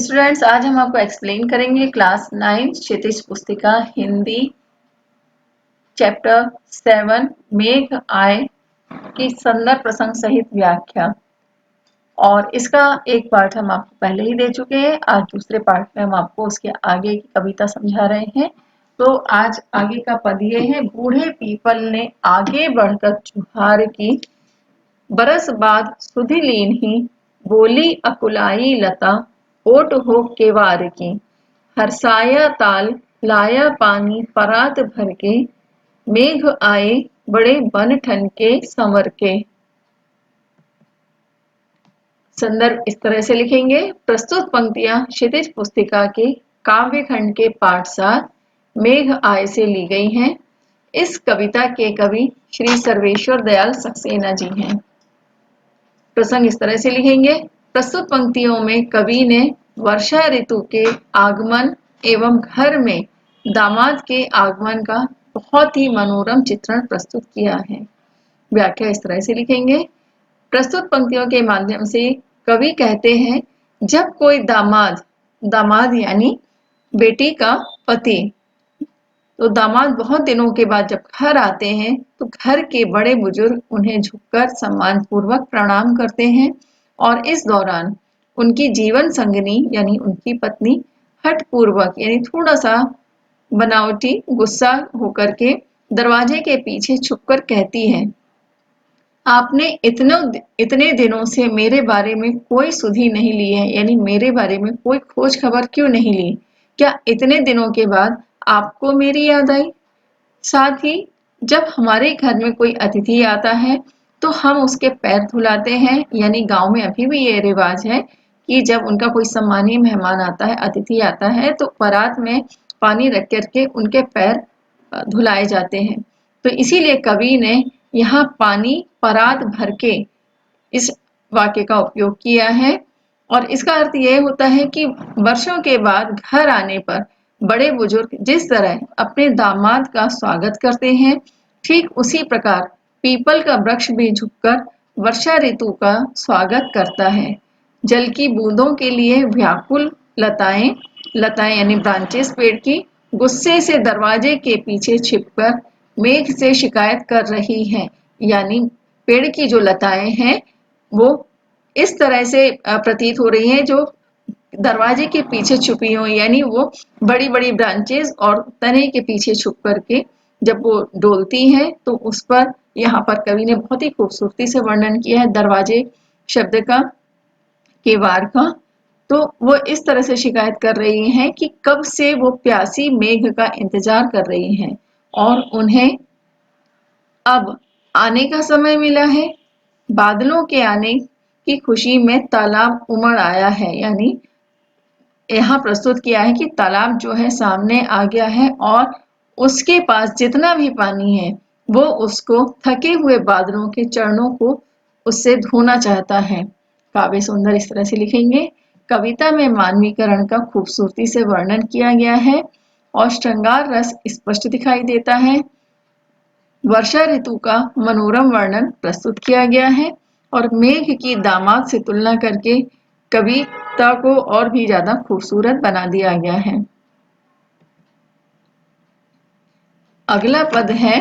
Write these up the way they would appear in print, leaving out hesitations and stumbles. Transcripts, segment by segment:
Students, आज हम आपको एक्सप्लेन करेंगे क्लास 9 क्षितिज पुस्तिका हिंदी चैप्टर 7 मेघ आए की संदर्भ प्रसंग सहित व्याख्या। और इसका एक पार्ट हम आपको पहले ही दे चुके हैं। आज दूसरे पार्ट में हम आपको उसके आगे की कविता समझा रहे हैं। तो आज आगे का पद ये है, बूढ़े पीपल ने आगे बढ़कर चुहार की, बरस बाद सुधि लीन ही, बोली अकुलाई लता, ओट हो केवार की, हरसाया ताल लाया पानी परात भर के, मेघ आए बड़े बन ठन के संवर के। संदर्भ इस तरह से लिखेंगे। प्रस्तुत पंक्तियां क्षितिज पुस्तिका के काव्य खंड के पाठ 7 मेघ आए से ली गई हैं। इस कविता के कवि श्री सर्वेश्वर दयाल सक्सेना जी हैं। प्रसंग इस तरह से लिखेंगे। प्रस्तुत पंक्तियों में कवि ने वर्षा ऋतु के आगमन एवं घर में दामाद के आगमन का बहुत ही मनोरम चित्रण प्रस्तुत किया है। व्याख्या इस तरह से लिखेंगे। प्रस्तुत पंक्तियों के माध्यम से कवि कहते हैं, जब कोई दामाद यानी बेटी का पति, तो दामाद बहुत दिनों के बाद जब घर आते हैं तो घर के बड़े बुजुर्ग उन्हें झुककर सम्मान पूर्वक प्रणाम करते हैं। और इस दौरान उनकी जीवन संगनी यानी उनकी पत्नी हठ पूर्वक यानी थोड़ा सा बनावटी गुस्सा होकर के दरवाजे के पीछे छुपकर कहती है, आपने इतने दिनों से मेरे बारे में कोई सुधि नहीं ली है, यानी मेरे बारे में कोई खोज खबर क्यों नहीं ली? क्या इतने दिनों के बाद आपको मेरी याद आई? साथ ही जब हमारे घर में कोई अतिथि आता है तो हम उसके पैर धुलाते हैं, यानी गांव में अभी भी ये रिवाज है कि जब उनका कोई सम्मानीय मेहमान आता है, अतिथि आता है, तो परात में पानी रख करके उनके पैर धुलाए जाते हैं। तो इसीलिए कवि ने यहाँ पानी परात भर के इस वाक्य का उपयोग किया है। और इसका अर्थ यह होता है कि वर्षों के बाद घर आने पर बड़े बुजुर्ग जिस तरह अपने दामाद का स्वागत करते हैं, ठीक उसी प्रकार पीपल का वृक्ष भी झुककर वर्षा ऋतु का स्वागत करता है। जल की बूंदों के लिए व्याकुल लताएं यानी ब्रांचेस पेड़ की गुस्से से दरवाजे के पीछे छिपकर मेघ से शिकायत कर रही हैं, यानी पेड़ की जो लताएं हैं वो इस तरह से प्रतीत हो रही हैं जो दरवाजे के पीछे छुपी हो, यानी वो बड़ी बड़ी ब्रांचेस और तने के पीछे छुप करके जब वो डोलती हैं तो उस पर यहाँ पर कवि ने बहुत ही खूबसूरती से वर्णन किया है दरवाजे शब्द का, केवार का। तो वो इस तरह से शिकायत कर रही हैं कि कब से वो प्यासी मेघ का इंतजार कर रही हैं और उन्हें अब आने का समय मिला है। बादलों के आने की खुशी में तालाब उमड़ आया है, यानी यहाँ प्रस्तुत किया है कि तालाब जो है सामने आ गया है और उसके पास जितना भी पानी है वो उसको थके हुए बादलों के चरणों को उससे धोना चाहता है। काव्य सुंदर इस तरह से लिखेंगे। कविता में मानवीकरण का खूबसूरती से वर्णन किया गया है और श्रृंगार रस स्पष्ट दिखाई देता है। वर्षा ऋतु का मनोरम वर्णन प्रस्तुत किया गया है और मेघ की दामाद से तुलना करके कविता को और भी ज्यादा खूबसूरत बना दिया गया है। अगला पद है,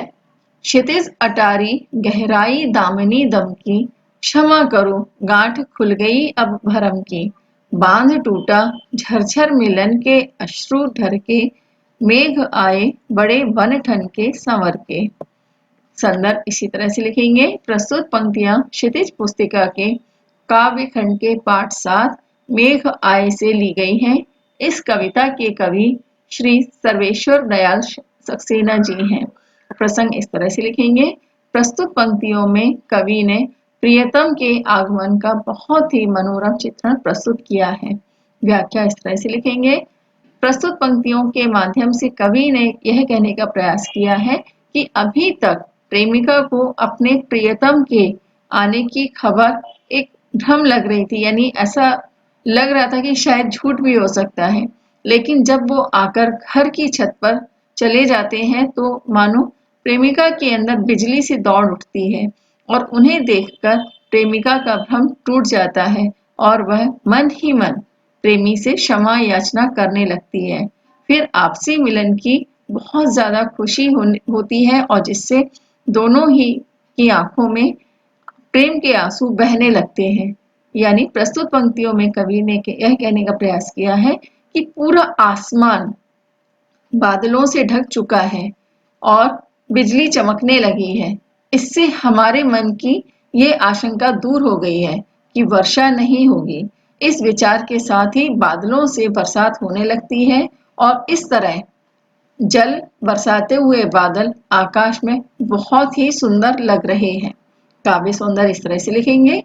क्षितिज अटारी गहराई दामिनी दम की, क्षमा करो गांठ खुल गई अब भरम की, बांध टूटा झरझर मिलन के अश्रु ढर के, मेघ आए बड़े बन ठन के संवर के। संदर्भ इसी तरह से लिखेंगे। प्रस्तुत पंक्तियां क्षितिज पुस्तिका के काव्य खंड के पाठ 7 मेघ आए से ली गई हैं। इस कविता के कवि श्री सर्वेश्वर दयाल सक्सेना जी हैं। प्रसंग इस तरह से लिखेंगे। प्रस्तुत पंक्तियों में कवि ने प्रियतम के आगमन का बहुत ही मनोरम चित्रण प्रस्तुत किया है। व्याख्या इस तरह से लिखेंगे। प्रस्तुत पंक्तियों के माध्यम से कवि ने यह कहने का प्रयास किया है कि अभी तक प्रेमिका को अपने प्रियतम के आने की खबर एक भ्रम लग रही थी, यानी ऐसा लग रहा था कि शायद झूठ भी हो सकता है। लेकिन जब वो आकर घर की छत पर चले जाते हैं तो मानो प्रेमिका के अंदर बिजली सी दौड़ उठती है और उन्हें देखकर प्रेमिका का भ्रम टूट जाता है और वह मन ही मन प्रेमी से क्षमा याचना करने लगती है। फिर आपसी मिलन की बहुत ज्यादा खुशी होती है और जिससे दोनों ही की आंखों में प्रेम के आंसू बहने लगते हैं। यानी प्रस्तुत पंक्तियों में कवि ने यह कहने का प्रयास किया है कि पूरा आसमान बादलों से ढक चुका है और बिजली चमकने लगी है। इससे हमारे मन की ये आशंका दूर हो गई है कि वर्षा नहीं होगी। इस विचार के साथ ही बादलों से बरसात होने लगती है और इस तरह जल बरसाते हुए बादल आकाश में बहुत ही सुंदर लग रहे हैं। काव्य सौंदर्य इस तरह से लिखेंगे।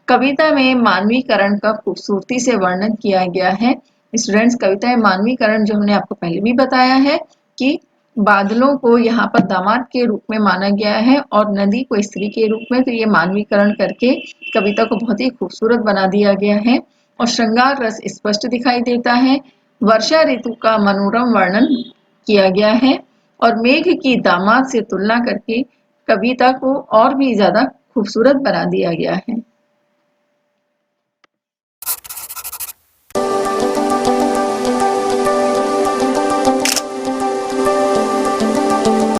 कविता में मानवीकरण का खूबसूरती से वर्णन किया गया है। स्टूडेंट्स, कविता में मानवीकरण जो हमने आपको पहले भी बताया है कि बादलों को यहाँ पर दामाद के रूप में माना गया है और नदी को स्त्री के रूप में, तो ये मानवीकरण करके कविता को बहुत ही खूबसूरत बना दिया गया है और श्रृंगार रस स्पष्ट दिखाई देता है। वर्षा ऋतु का मनोरम वर्णन किया गया है और मेघ की दामाद से तुलना करके कविता को और भी ज्यादा खूबसूरत बना दिया गया है।